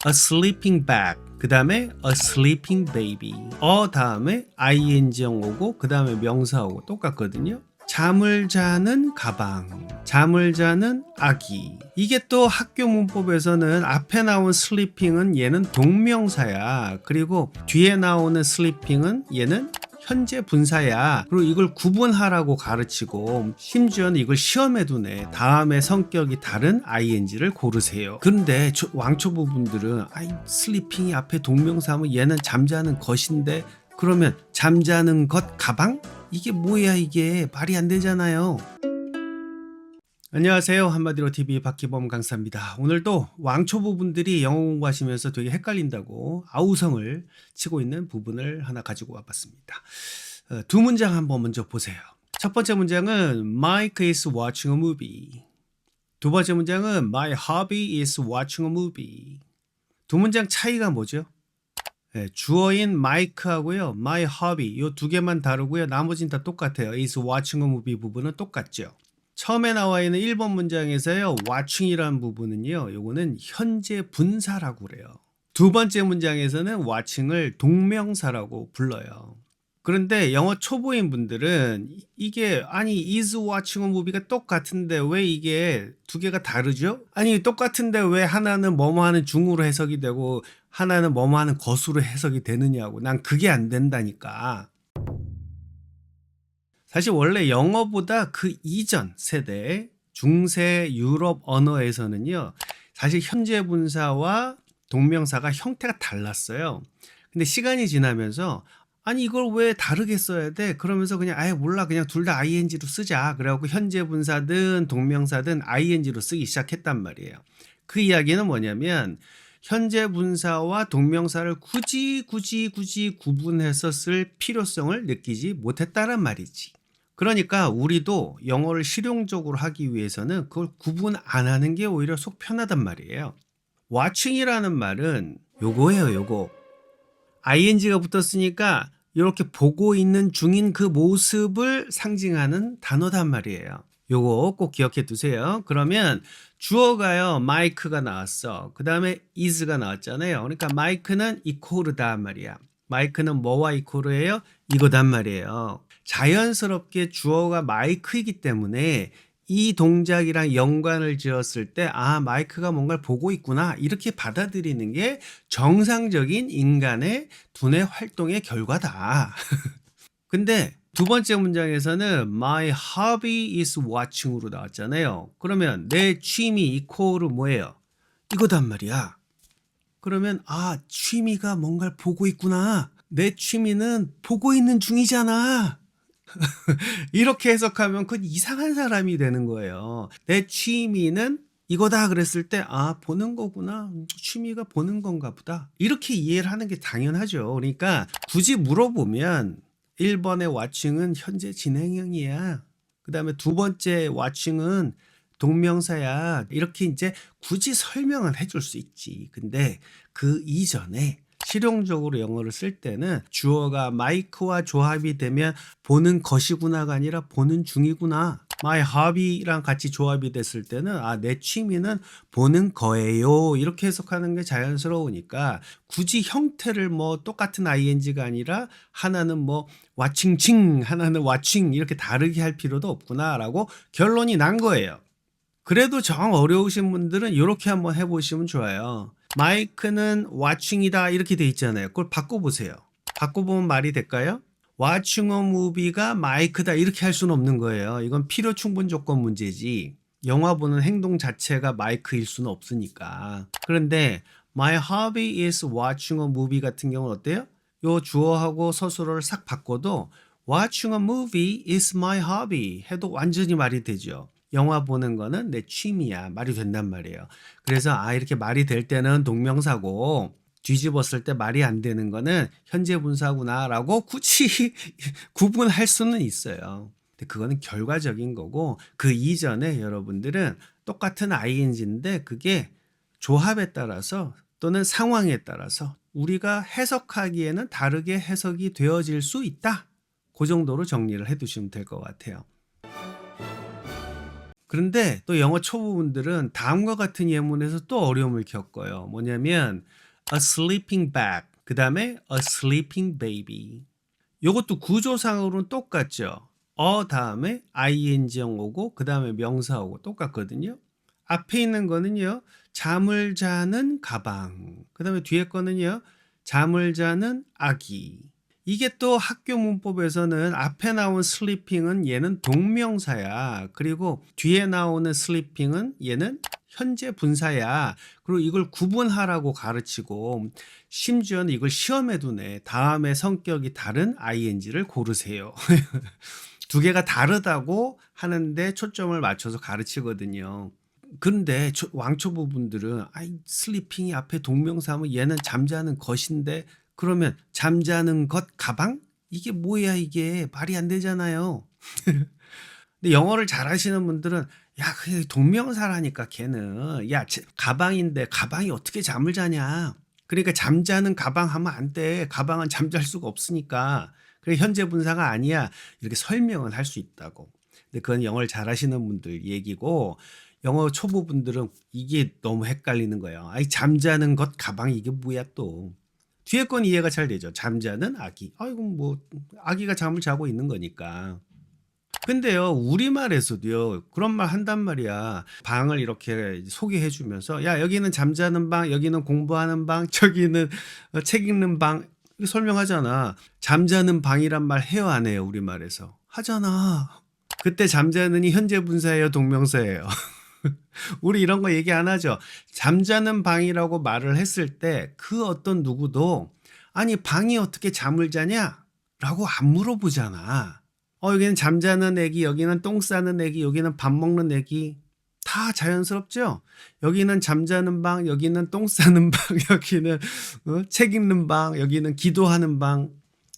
a sleeping bag, 그 다음에 a sleeping baby. 다음에 ing형 오고 그 다음에 명사 오고 똑같거든요. 잠을 자는 가방, 잠을 자는 아기. 이게 또 학교 문법에서는 앞에 나온 sleeping은 얘는 동명사야. 그리고 뒤에 나오는 sleeping은 얘는 현재 분사야. 그리고 이걸 구분하라고 가르치고 심지어는 이걸 시험에도 내. 다음에 성격이 다른 ing를 고르세요. 그런데 왕초보 분들은 슬리핑이 앞에 동명사면 얘는 잠자는 것인데 그러면 잠자는 것 가방? 이게 뭐야, 이게 말이 안 되잖아요. 안녕하세요. 한마디로 TV 박기범 강사입니다. 오늘도 왕초보 분들이 영어 공부하시면서 되게 헷갈린다고 아우성을 치고 있는 부분을 하나 가지고 와봤습니다. 두 문장 한번 먼저 보세요. 첫 번째 문장은 Mike is watching a movie. 두 번째 문장은 My hobby is watching a movie. 두 문장 차이가 뭐죠? 주어인 마이크하고요, my hobby 이 두 개만 다르고요. 나머지는 다 똑같아요. is watching a movie 부분은 똑같죠. 처음에 나와 있는 1번 문장에서요, watching이라는 부분은요, 요거는 현재 분사라고 그래요. 두 번째 문장에서는 watching을 동명사라고 불러요. 그런데 영어 초보인 분들은 이게 is watching a movie가 똑같은데 왜 이게 두 개가 다르죠? 아니 똑같은데 왜 하나는 뭐뭐 하는 중으로 해석이 되고 하나는 뭐뭐 하는 것으로 해석이 되느냐고. 난 그게 안 된다니까. 사실 원래 영어보다 그 이전 세대 중세 유럽 언어에서는요, 사실 현재 분사와 동명사가 형태가 달랐어요. 근데 시간이 지나면서 아니 이걸 왜 다르게 써야 돼? 그러면서 그냥 아예 몰라, 그냥 둘 다 ing로 쓰자. 그래갖고 현재 분사든 동명사든 ing로 쓰기 시작했단 말이에요. 그 이야기는 뭐냐면 현재 분사와 동명사를 굳이 구분해서 쓸 필요성을 느끼지 못했다란 말이지. 그러니까 우리도 영어를 실용적으로 하기 위해서는 그걸 구분 안 하는 게 오히려 속 편하단 말이에요. watching이라는 말은 요거예요, 요거. ing가 붙었으니까 이렇게 보고 있는 중인 그 모습을 상징하는 단어단 말이에요. 요거 꼭 기억해 두세요. 그러면 주어가요, 마이크가 나왔어. 그 다음에 is가 나왔잖아요. 그러니까 마이크는 이코르단 말이야. 마이크는 뭐와 이코르예요? 이거단 말이에요. 자연스럽게 주어가 마이크이기 때문에 이 동작이랑 연관을 지었을 때 마이크가 뭔가를 보고 있구나, 이렇게 받아들이는 게 정상적인 인간의 두뇌 활동의 결과다. 근데 두 번째 문장에서는 My hobby is watching으로 나왔잖아요. 그러면 내 취미 이코르 뭐예요? 이거단 말이야. 그러면 취미가 뭔가를 보고 있구나. 내 취미는 보고 있는 중이잖아. 이렇게 해석하면 그건 이상한 사람이 되는 거예요. 내 취미는 이거다 그랬을 때 보는 거구나. 취미가 보는 건가 보다. 이렇게 이해를 하는 게 당연하죠. 그러니까 굳이 물어보면 1번의 watching은 현재 진행형이야. 그 다음에 두 번째 watching은 동명사야. 이렇게 이제 굳이 설명을 해줄 수 있지. 근데 그 이전에 실용적으로 영어를 쓸 때는 주어가 마이크와 조합이 되면 보는 것이구나가 아니라 보는 중이구나. My hobby랑 같이 조합이 됐을 때는 내 취미는 보는 거예요. 이렇게 해석하는 게 자연스러우니까 굳이 형태를 뭐 똑같은 ing가 아니라 하나는 뭐 watching, 하나는 watching 이렇게 다르게 할 필요도 없구나라고 결론이 난 거예요. 그래도 정 어려우신 분들은 이렇게 한번 해보시면 좋아요. 마이크는 watching이다 이렇게 돼 있잖아요. 그걸 바꿔보세요. 바꿔보면 말이 될까요? watching a movie가 마이크다 이렇게 할 수는 없는 거예요. 이건 필요 충분 조건 문제지. 영화 보는 행동 자체가 마이크일 수는 없으니까. 그런데 my hobby is watching a movie 같은 경우는 어때요? 요 주어하고 서술어를 싹 바꿔도 watching a movie is my hobby 해도 완전히 말이 되죠. 영화 보는 거는 내 취미야. 말이 된단 말이에요. 그래서 이렇게 말이 될 때는 동명사고 뒤집었을 때 말이 안 되는 거는 현재 분사구나 라고 굳이 구분할 수는 있어요. 근데 그거는 결과적인 거고 그 이전에 여러분들은 똑같은 ing인데 그게 조합에 따라서 또는 상황에 따라서 우리가 해석하기에는 다르게 해석이 되어질 수 있다. 그 정도로 정리를 해 두시면 될 것 같아요. 그런데 또 영어 초보분들은 다음과 같은 예문에서 또 어려움을 겪어요. 뭐냐면 a sleeping bag, 그 다음에 a sleeping baby. 요것도 구조상으로는 똑같죠. 다음에 ing형 오고 그 다음에 명사 오고 똑같거든요. 앞에 있는 거는요. 잠을 자는 가방. 그 다음에 뒤에 거는요. 잠을 자는 아기. 이게 또 학교 문법에서는 앞에 나온 sleeping은 얘는 동명사야. 그리고 뒤에 나오는 sleeping은 얘는 현재 분사야. 그리고 이걸 구분하라고 가르치고 심지어는 이걸 시험에도 내. 다음에 성격이 다른 ing를 고르세요. 두 개가 다르다고 하는데 초점을 맞춰서 가르치거든요. 그런데 왕초보 분들은 슬리핑이 앞에 동명사면 얘는 잠자는 것인데 그러면 잠자는 것 가방? 이게 뭐야 이게 말이 안 되잖아요. 근데 영어를 잘하시는 분들은 야 그냥 동명사라니까 걔는 야 가방인데 가방이 어떻게 잠을 자냐. 그러니까 잠자는 가방 하면 안 돼. 가방은 잠잘 수가 없으니까. 그래 현재 분사가 아니야. 이렇게 설명은 할 수 있다고. 근데 그건 영어를 잘하시는 분들 얘기고 영어 초보분들은 이게 너무 헷갈리는 거예요. 잠자는 것 가방이 이게 뭐야 또. 뒤에 건 이해가 잘 되죠. 잠자는 아기. 아이고 뭐 아기가 잠을 자고 있는 거니까. 근데요 우리말에서도요 그런 말 한단 말이야. 방을 이렇게 소개해 주면서 야 여기는 잠자는 방, 여기는 공부하는 방, 저기는 책 읽는 방 이렇게 설명하잖아. 잠자는 방이란 말 해요 안 해요 우리말에서? 하잖아. 그때 잠자는이 현재 분사예요 동명사예요? 우리 이런 거 얘기 안 하죠. 잠자는 방이라고 말을 했을 때 그 어떤 누구도 아니 방이 어떻게 잠을 자냐? 라고 안 물어보잖아. 여기는 잠자는 애기, 여기는 똥 싸는 애기, 여기는 밥 먹는 애기. 다 자연스럽죠? 여기는 잠자는 방, 여기는 똥 싸는 방, 여기는 책 읽는 방, 여기는 기도하는 방.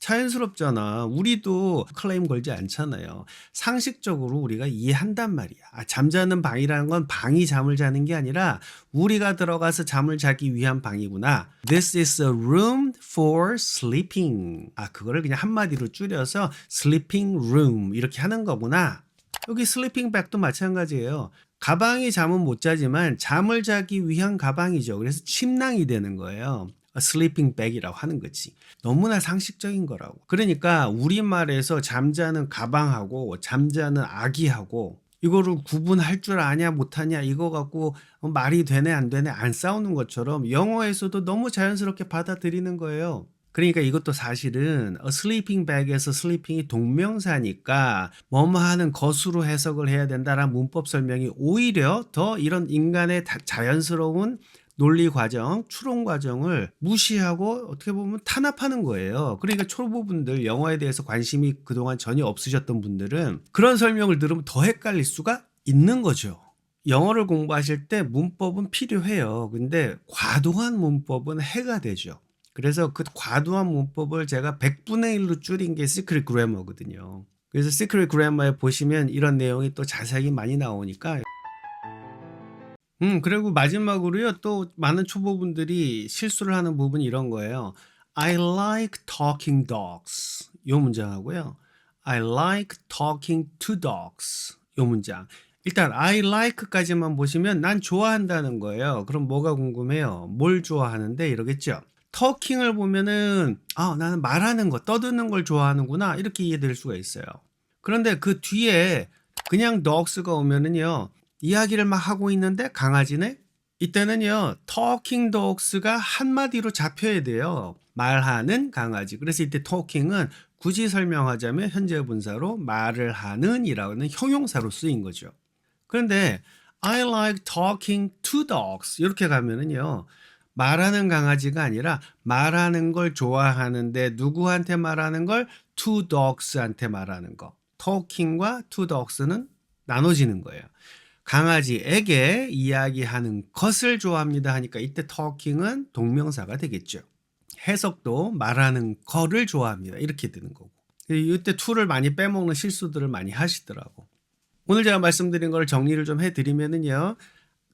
자연스럽잖아. 우리도 클레임 걸지 않잖아요. 상식적으로 우리가 이해한단 말이야. 잠자는 방이라는 건 방이 잠을 자는 게 아니라 우리가 들어가서 잠을 자기 위한 방이구나. This is a room for sleeping. 그거를 그냥 한마디로 줄여서 sleeping room 이렇게 하는 거구나. 여기 sleeping bag도 마찬가지예요. 가방이 잠은 못 자지만 잠을 자기 위한 가방이죠. 그래서 침낭이 되는 거예요. sleeping bag이라고 하는 거지. 너무나 상식적인 거라고. 그러니까 우리말에서 잠자는 가방하고 잠자는 아기하고 이거를 구분할 줄 아냐 못하냐 이거 갖고 말이 되네 안 되네 안 싸우는 것처럼 영어에서도 너무 자연스럽게 받아들이는 거예요. 그러니까 이것도 사실은 sleeping bag에서 sleeping이 동명사니까 뭐뭐 하는 것으로 해석을 해야 된다라는 문법 설명이 오히려 더 이런 인간의 자연스러운 논리 과정, 추론 과정을 무시하고 어떻게 보면 탄압하는 거예요. 그러니까 초보분들 영어에 대해서 관심이 그동안 전혀 없으셨던 분들은 그런 설명을 들으면 더 헷갈릴 수가 있는 거죠. 영어를 공부하실 때 문법은 필요해요. 근데 과도한 문법은 해가 되죠. 그래서 그 과도한 문법을 제가 100분의 1로 줄인 게 시크릿 그래머거든요. 그래서 시크릿 그래머에 보시면 이런 내용이 또 자세하게 많이 나오니까 그리고 마지막으로요. 또 많은 초보분들이 실수를 하는 부분이 이런 거예요. I like talking dogs. 요 문장하고요. I like talking to dogs. 요 문장. 일단 I like까지만 보시면 난 좋아한다는 거예요. 그럼 뭐가 궁금해요? 뭘 좋아하는데 이러겠죠. talking을 보면은 나는 말하는 거, 떠드는 걸 좋아하는구나. 이렇게 이해될 수가 있어요. 그런데 그 뒤에 그냥 dogs가 오면은요. 이야기를 막 하고 있는데 강아지네? 이때는요. talking dogs가 한마디로 잡혀야 돼요. 말하는 강아지. 그래서 이때 talking은 굳이 설명하자면 현재 분사로 말을 하는 이라는 형용사로 쓰인 거죠. 그런데 I like talking to dogs 이렇게 가면은요. 말하는 강아지가 아니라 말하는 걸 좋아하는데 누구한테 말하는 걸 to dogs한테 말하는 거. talking과 to dogs는 나눠지는 거예요. 강아지에게 이야기하는 것을 좋아합니다 하니까 이때 talking은 동명사가 되겠죠. 해석도 말하는 거를 좋아합니다. 이렇게 되는 거고. 이때 to를 많이 빼먹는 실수들을 많이 하시더라고. 오늘 제가 말씀드린 걸 정리를 좀 해드리면은요.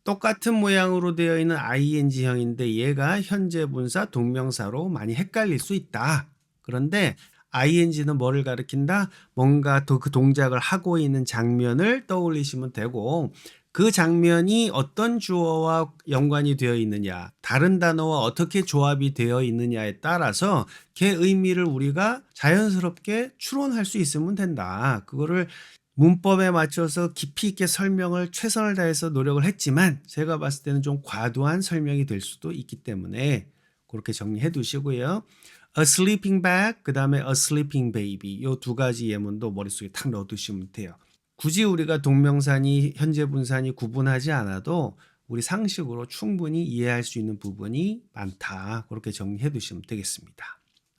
똑같은 모양으로 되어 있는 ing형인데 얘가 현재 분사 동명사로 많이 헷갈릴 수 있다. 그런데 ing는 뭐를 가리킨다? 뭔가 더 그 동작을 하고 있는 장면을 떠올리시면 되고 그 장면이 어떤 주어와 연관이 되어 있느냐, 다른 단어와 어떻게 조합이 되어 있느냐에 따라서 걔 의미를 우리가 자연스럽게 추론할 수 있으면 된다. 그거를 문법에 맞춰서 깊이 있게 설명을 최선을 다해서 노력을 했지만 제가 봤을 때는 좀 과도한 설명이 될 수도 있기 때문에 그렇게 정리해 두시고요. A sleeping bag, 그 다음에 a sleeping baby 이 두 가지 예문도 머릿속에 탁 넣어두시면 돼요. 굳이 우리가 동명사니 현재 분사니 구분하지 않아도 우리 상식으로 충분히 이해할 수 있는 부분이 많다. 그렇게 정리해 두시면 되겠습니다.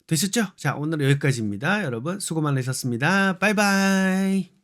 되셨죠? 자, 오늘은 여기까지입니다. 여러분 수고 많으셨습니다. 바이바이.